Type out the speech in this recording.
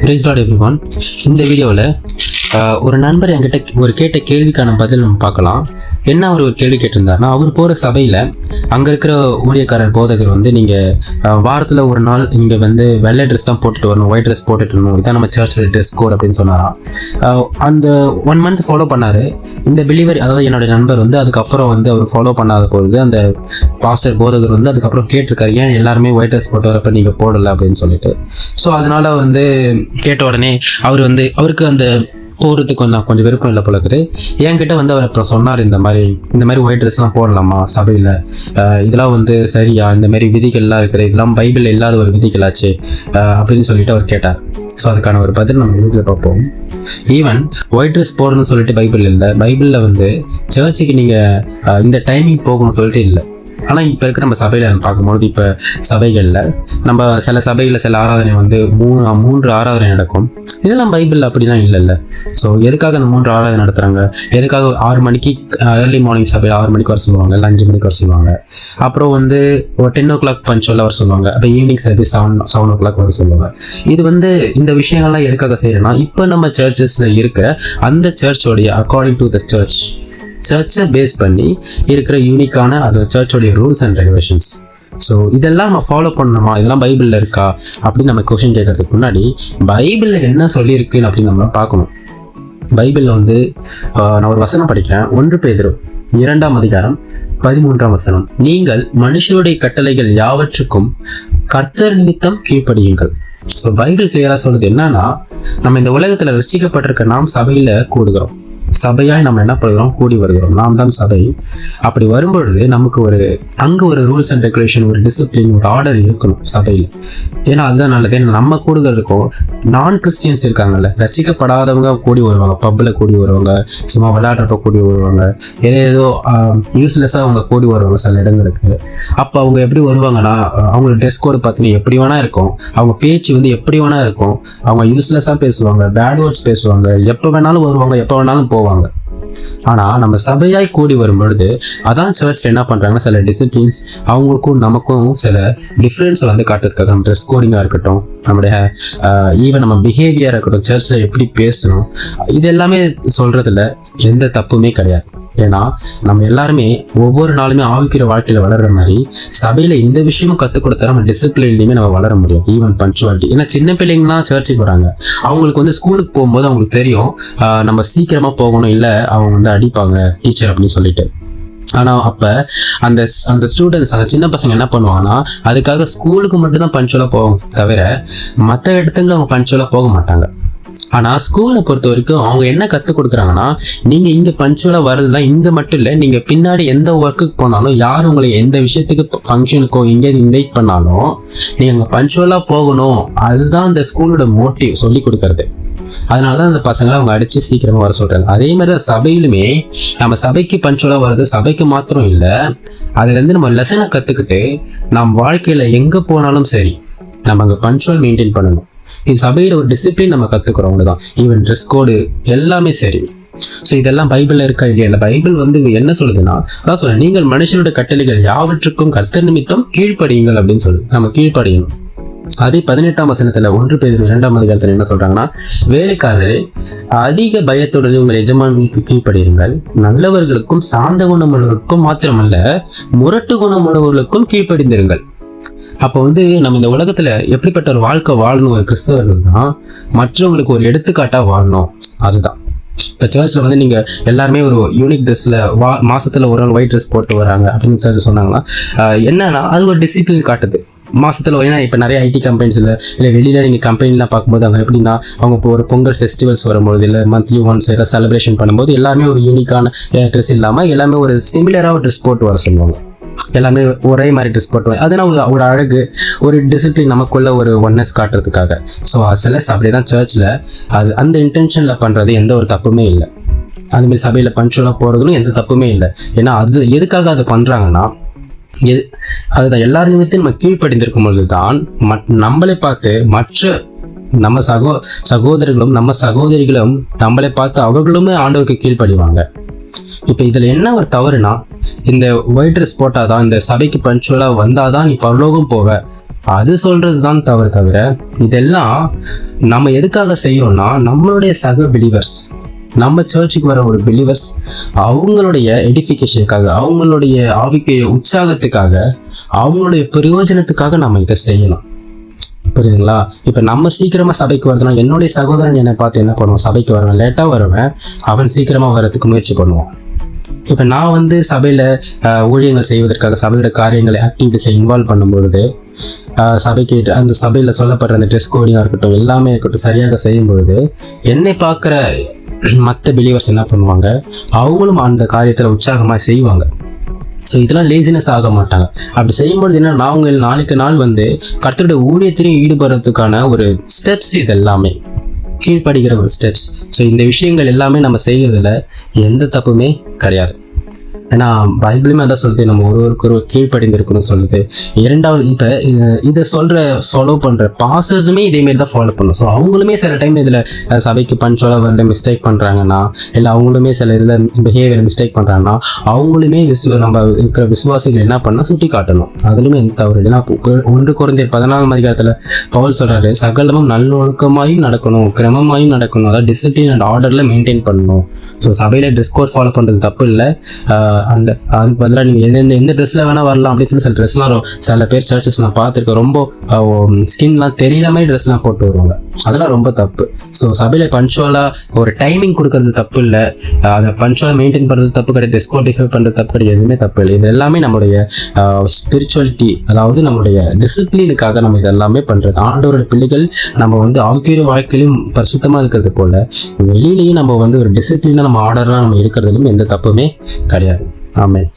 Price Lord everyone. இந்த வீடியோவில் ஒரு நண்பர் என்கிட்ட கேட்ட கேள்விக்கான பதில் நம்ம பார்க்கலாம். என்ன அவர் ஒரு கேள்வி கேட்டிருந்தாருன்னா, அவர் போகிற சபையில் அங்கே இருக்கிற ஊழியக்காரர் போதகர் நீங்கள் வாரத்தில் ஒரு நாள் இங்கே வெள்ளை ட்ரெஸ் தான் போட்டுட்டு வரணும், ஒயிட் ட்ரெஸ் போட்டுட்டு வரணும், இதான் நம்ம சர்ச்சோட ட்ரெஸ் கோட் அப்படின்னு சொன்னாராம். அந்த 1 month ஃபாலோ பண்ணார். இந்த பிலீவர், அதாவது என்னுடைய நண்பர் அதுக்கப்புறம் அவர் ஃபாலோ பண்ணாத பொழுது அந்த பாஸ்டர் போதகர் அதுக்கப்புறம் கேட்டிருக்காரு, ஏன் எல்லாருமே ஒயிட் ட்ரெஸ் போட்டு வரப்ப நீங்கள் போடலை அப்படின்னு சொல்லிட்டு. ஸோ அதனால கேட்ட உடனே அவர் அவருக்கு அந்த போகிறதுக்கு கொஞ்சம் விருப்பம் இல்லை போல இருக்குது. என்கிட்ட அவர் அப்புறம் சொன்னார், இந்த மாதிரி ஒயிட் ட்ரெஸ்லாம் போடலாமா சபையில், இதெல்லாம் சரியா, இந்த மாதிரி விதிகள்லாம் இருக்குது, இதெல்லாம் பைபிளில் இல்லாத ஒரு விதிகளாச்சு அப்படின்னு சொல்லிட்டு அவர் கேட்டார். ஸோ அதுக்கான ஒரு பதில் நம்ம வீட்டில் பார்ப்போம். ஈவன் ஒயிட் ட்ரெஸ் போடணும்னு சொல்லிட்டு பைபிள் இல்லை. பைபிளில் சர்ச்சுக்கு நீங்கள் இந்த டைமிங் போகணும்னு சொல்லிட்டு இல்லை. ஆனால் இப்போ இருக்கிற நம்ம சபையில் பார்க்கும்போது, இப்போ சபைகளில் நம்ம சில சபைகளில் சில ஆராதனை 3 ஆராதனை நடக்கும். இதெல்லாம் பைபிளில் அப்படிலாம் இல்லைல்ல. ஸோ எதுக்காக அந்த 3 ஆராதனை நடத்துகிறாங்க? எதுக்காக 6 மணிக்கு ஏர்லி மார்னிங் சபையில் 6 மணிக்கு வர சொல்லுவாங்க, இல்லை 5 மணிக்கு வர சொல்லுவாங்க. அப்புறம் ஒரு 10 o'clock பஞ்சுவலாக வர சொல்லுவாங்க. அப்போ ஈவினிங் சர்வீஸ் 7 o'clock வர சொல்லுவாங்க. இது இந்த விஷயங்கள்லாம் எதுக்காக செய்யறேன்னா, இப்போ நம்ம சர்ச்சஸில் இருக்கிற அந்த சர்ச்சோடைய அக்கார்டிங் டு த சர்ச்சை பேஸ் பண்ணி இருக்கிற யூனிக்கான அது சர்ச்சோடைய ரூல்ஸ் அண்ட் ரெகுலேஷன்ஸ். ஸோ இதெல்லாம் நம்ம ஃபாலோ பண்ணணுமா, இதெல்லாம் பைபிளில் இருக்கா அப்படின்னு நம்ம கொஸ்டின் கேட்கறதுக்கு முன்னாடி பைபிளில் என்ன சொல்லியிருக்குன்னு அப்படின்னு நம்ம பார்க்கணும். பைபிளில் நான் ஒரு வசனம் படிக்கிறேன். 1 பேதுரு 2ஆம் அதிகாரம் 13ஆம் வசனம். நீங்கள் மனுஷருடைய கட்டளைகள் யாவற்றுக்கும் கர்த்தர் நிமித்தம் கீழ்ப்படியுங்கள். ஸோ பைபிள் கிளியராக சொல்றது என்னன்னா, நம்ம இந்த உலகத்தில் ரட்சிக்கப்பட்டிருக்க நாம் சபையில் கூடுகிறோம். சபையாய் நம்ம என்ன பண்ணுறோம்? கூடி வருகிறோம். நாம் தான் சபை. அப்படி வரும்பொழுது நமக்கு அங்கே ஒரு ரூல்ஸ் அண்ட் ரெகுலேஷன், ஒரு டிசிப்ளின், ஒரு ஆர்டர் இருக்கணும் சபையில். ஏன்னா அதுதான் நல்லது. ஏன்னா நம்ம கூடுகிறதுக்கும் நான் கிறிஸ்டியன்ஸ் இருக்காங்கல்ல, ரசிக்கப்படாதவங்க கூடி வருவாங்க, பப்பில் கூடி வருவாங்க, சும்மா விளையாடுறப்ப கூடி வருவாங்க, ஏதோ யூஸ்லெஸ்ஸாக அவங்க கூடி வருவாங்க சில இடங்களுக்கு. அப்போ அவங்க எப்படி வருவாங்கன்னா, அவங்களோட ட்ரெஸ் கோடு பார்த்தீங்கன்னா எப்படி வேணா இருக்கும், அவங்க பேச்சு எப்படி வேணா இருக்கும், அவங்க யூஸ்லெஸ்ஸாக பேசுவாங்க, பேட் வேர்ட்ஸ் பேசுவாங்க, எப்போ வேணாலும் வருவாங்க, எப்போ வேணாலும் போவாங்க. ஆனா நம்ம சபையாய் கூடி வரும் பொழுது அதான் சர்ச்ல என்ன பண்றாங்கன்னா, சில டிசிப்ளின்ஸ் அவங்களுக்கும் நமக்கும் சில டிஃபரன்ஸ் காட்டுறதுக்காக, நம்ம ட்ரெஸ் கோடிங்கா இருக்கட்டும், நம்முடைய ஈவன் நம்ம பிஹேவியரா இருக்கட்டும், சர்ச்ல எப்படி பேசணும், இது எல்லாமே சொல்றதுல எந்த தப்புமே கிடையாது. ஏன்னா நம்ம எல்லாருமே ஒவ்வொரு நாளுமே ஆவிக்கிற வாழ்க்கையில வளர்ற மாதிரி சபையில இந்த விஷயமும் கற்றுக் கொடுத்தா நம்ம டிசிப்ளின்லையுமே நம்ம வளர முடியும். Even punctuality. ஏன்னா சின்ன பிள்ளைங்கலாம் சர்ச்சுக்கு வராங்க, அவங்களுக்கு ஸ்கூலுக்கு போகும்போது அவங்களுக்கு தெரியும் நம்ம சீக்கிரமா போகணும், இல்லை அவங்க அடிப்பாங்க டீச்சர் அப்படின்னு சொல்லிட்டு. ஆனா அப்ப அந்த ஸ்டூடெண்ட்ஸ், அந்த சின்ன பசங்க என்ன பண்ணுவாங்கன்னா, அதுக்காக ஸ்கூலுக்கு மட்டும்தான் பஞ்சுவலா போவாங்க தவிர மற்ற இடத்துக்கு அவங்க பஞ்சுவலா போக மாட்டாங்க. ஆனா ஸ்கூலை பொறுத்த வரைக்கும் அவங்க என்ன கற்றுக் கொடுக்குறாங்கன்னா, நீங்க இங்க பஞ்சுவலா வர்றதுலாம் இங்க மட்டும் இல்லை, நீங்க பின்னாடி எந்த ஒர்க்குக்கு போனாலும், யார் உங்களை எந்த விஷயத்துக்கு ஃபங்க்ஷனுக்கோ இங்கே இன்வைட் பண்ணாலும் நீங்க பஞ்சுவலா போகணும். அதுதான் அந்த ஸ்கூலோட மோட்டிவ் சொல்லி கொடுக்கறது. அதனாலதான் அந்த பசங்களை அவங்க அடிச்சு சீக்கிரமா வர சொல்றாங்க. அதே மாதிரிதான் சபையிலுமே நம்ம சபைக்கு பஞ்சுவலா வர்றது சபைக்கு மாத்திரம் இல்லை, அதுல இருந்து நம்ம லெசனை கத்துக்கிட்டு நம்ம வாழ்க்கையில எங்க போனாலும் சரி நம்ம அங்க பஞ்சுவல் மெயின்டைன் பண்ணணும். இது சபையில ஒரு டிசிப்ளின் நம்ம கத்துக்கிறவங்க தான். ஈவன் ட்ரெஸ் கோடு எல்லாமே சரி. ஸோ இதெல்லாம் பைபிள்ல இருக்கா இல்லையா? இல்லை பைபிள் என்ன சொல்லுதுன்னா, அதான் சொல்ல, நீங்கள் மனுஷனோட கட்டளைகள் யாவற்றுக்கும் கர்த்தர் நிமித்தம் கீழ்ப்படியுங்கள் அப்படின்னு சொல்லுது. நம்ம கீழ்ப்படியணும். அதே 18ஆம் வசனத்துல 1 பேதுரு 2ஆம் அதிகாரத்துல என்ன சொல்றாங்கன்னா, வேலைக்காரரே அதிக பயத்துடன் உங்கள் எஜமானுக்கு கீழ்ப்படியுங்கள், நல்லவர்களுக்கும் சாந்த குணமுள்ளவர்களுக்கும் மாத்திரமல்ல முரட்டு குணமுள்ளவர்களுக்கும் கீழ்ப்படிந்திருங்கள். அப்போ நம்ம இந்த உலகத்துல எப்படிப்பட்ட ஒரு வாழ்க்கை வாழணும்? ஒரு கிறிஸ்தவர்கள் தான் மற்றவங்களுக்கு ஒரு எடுத்துக்காட்டா வாழணும். அதுதான் இப்போ சர்ச்சில் நீங்க எல்லாருமே ஒரு யூனிக் ட்ரெஸ்ல மாசத்துல ஒரு நாள் ஒயிட் ட்ரெஸ் போட்டு வராங்க அப்படின்னு சர்ச் சொன்னாங்கன்னா, என்னன்னா அது ஒரு டிசிப்ளின் காட்டுது. மாசத்துல ஏன்னா இப்போ நிறைய ஐடி கம்பெனிஸ்ல இல்லை வெளியில நீங்க கம்பெனிலாம் பார்க்கும்போது அவங்க எப்படின்னா, அவங்க இப்போ ஒரு பொங்கல் ஃபெஸ்டிவல்ஸ் வரும்போது, இல்லை மந்த்லி ஒன்ஸ் ஏதாவது செலிப்ரேஷன் பண்ணும்போது எல்லாருமே ஒரு யூனிக்கான ட்ரெஸ் இல்லாம எல்லாமே ஒரு சிமிலரா ஒரு ட்ரெஸ் போட்டு வர சொல்லுவாங்க. எல்லாமே ஒரே மாதிரி ட்ரெஸ் போட்டுவாங்க. அதனால ஒரு அழகு, ஒரு டிசிப்ளின், நமக்குள்ள ஒரு ஒன்னஸ் காட்டுறதுக்காக. ஸோ சிலஸ் அப்படிதான் சர்ச்சில் அந்த இன்டென்ஷன்ல பண்றது எந்த ஒரு தப்புமே இல்லை. அதுமாதிரி சபையில பஞ்சுவலா போறதுன்னு எந்த தப்புமே இல்லை. ஏன்னா அது எதுக்காக அதை பண்றாங்கன்னா, அதுதான் எல்லாரும் நம்ம கீழ்ப்படிந்திருக்கும் பொழுதுதான் நம்மளை பார்த்து மற்ற நம்ம சகோதரர்களும் நம்ம சகோதரிகளும் நம்மளை பார்த்து அவர்களுமே ஆண்டவருக்கு கீழ்ப்படிவாங்க. இப்போ இதுல என்ன ஒரு தவறுனா, இந்த ஒயிட் ட்ரெஸ் போட்டாதான், இந்த சபைக்கு பஞ்சுவலா வந்தாதான் நீ பரலோகம் போவ அது சொல்றது தான் தவிர இதெல்லாம் நம்ம எதுக்காக செய்யறோம்னா நம்மளுடைய சக பிலீவர்ஸ், நம்ம சர்ச்சுக்கு வர ஒரு பிலீவர்ஸ் அவங்களுடைய எடிஃபிகேஷனுக்காக, அவங்களுடைய ஆவிக்குரிய உற்சாகத்துக்காக, அவங்களுடைய பிரயோஜனத்துக்காக நம்ம இதை செய்யணும். புரியுதுங்களா? இப்போ நம்ம சீக்கிரமா சபைக்கு வரதுனா என்னுடைய சகோதரன் என்னை பார்த்து என்ன பண்ணுவோம், சபைக்கு வருவேன், லேட்டா வருவேன், அவன் சீக்கிரமா வர்றதுக்கு முயற்சி பண்ணுவான். இப்போ நான் வந்து சபையில ஊழியங்கள் செய்வதற்காக சபையோட காரியங்களை ஆக்டிவிட்டிஸை இன்வால்வ் பண்ணும்பொழுது, சபைக்கு அந்த சபையில் சொல்லப்படுற அந்த ட்ரெஸ் கோடிங்காக இருக்கட்டும், எல்லாமே இருக்கட்டும், சரியாக செய்யும் பொழுது என்னை பார்க்குற மற்ற பிலீவர்ஸ் என்ன பண்ணுவாங்க, அவங்களும் அந்த காரியத்தில் உற்சாகமாக செய்வாங்க. ஸோ இதெல்லாம் லேசினஸ் ஆக மாட்டாங்க. அப்படி செய்யும்போது என்ன, நாங்கள் நாளுக்கு நாள் வந்து கர்த்தருடைய ஊழியத்திலையும் ஈடுபடுறதுக்கான ஒரு ஸ்டெப்ஸ், இது எல்லாமே கீழ்ப்படுகிற ஒரு ஸ்டெப்ஸ். ஸோ இந்த விஷயங்கள் எல்லாமே நம்ம செய்கிறதுல எந்த தப்புமே கிடையாது. ஏன்னா பைபிளுமே அதான் சொல்லுது, நம்ம ஒருவருக்கு ஒரு கீழ்ப்படிந்து இருக்கணும்னு சொல்லுது. இரண்டாவது, இப்போ இதை ஃபாலோ பண்ணுற பாஸ்டர்ஸுமே இதேமாரி தான் ஃபாலோ பண்ணணும். ஸோ அவங்களுமே சில டைம் இதில் சபைக்கு பஞ்சுவலாக வரல மிஸ்டேக் பண்ணுறாங்கன்னா, இல்லை அவங்களுமே சில இதில் பிஹேவியர் மிஸ்டேக் பண்ணுறாங்கன்னா, அவங்களுமே நம்ம இருக்கிற விசுவாசிகள் என்ன பண்ணால் சுட்டி காட்டணும். அதுலேயுமே எந்த தவறு இல்லை. ஏன்னா 1 Corinthians 14 அதிகாரத்தில் பவுல் சொல்கிறாரு, சகலமும் நல்லொழுக்கமாயும் நடக்கணும், கிரமமாயும் நடக்கணும், அதாவது டிசிப்ளின் அண்ட் ஆர்டரில் மெயின்டைன் பண்ணணும். ஸோ சபையில் ட்ரெஸ் கோட் ஃபாலோ பண்ணுறது தப்பு இல்லை. அந்த அதுக்கு பதிலாக நீங்கள் எந்த ட்ரெஸ்ஸில் வேணால் வரலாம் அப்படின்னு சொல்லி சில ட்ரெஸ்லாம் சில பேர் சர்ச்சஸ் நான் பார்த்துருக்கேன், ரொம்ப ஸ்கின்லாம் தெரியாத மாதிரி ட்ரெஸ்லாம் போட்டு வருவாங்க. அதெல்லாம் ரொம்ப தப்பு. ஸோ சபையில் பஞ்சுவலாக ஒரு டைமிங் கொடுக்கறது தப்பு இல்லை, அதை பஞ்சுவலாக மெயின்டைன் பண்ணுறது தப்பு கிடையாது, ட்ரெஸ் கோட் டிஃபை பண்ணுறது தப்பு கிடையாது, எதுவுமே தப்பு இல்லை. இது எல்லாமே நம்மளுடைய ஸ்பிரிச்சுவலிட்டி, அதாவது நம்மளுடைய டிசிப்ளினுக்காக நம்ம இதெல்லாமே பண்ணுறது. ஆண்டவரோட பிள்ளைகள் நம்ம வந்து ஆவிக்குரிய வாழ்க்கையிலும் பரிசுத்தமாக இருக்கிறது போல் வெளியிலையும் நம்ம வந்து ஒரு டிசிப்ளினாக நம்ம ஆர்டராக நம்ம இருக்கிறதுலையும் எந்த தப்புமே கிடையாது. ஆமென்.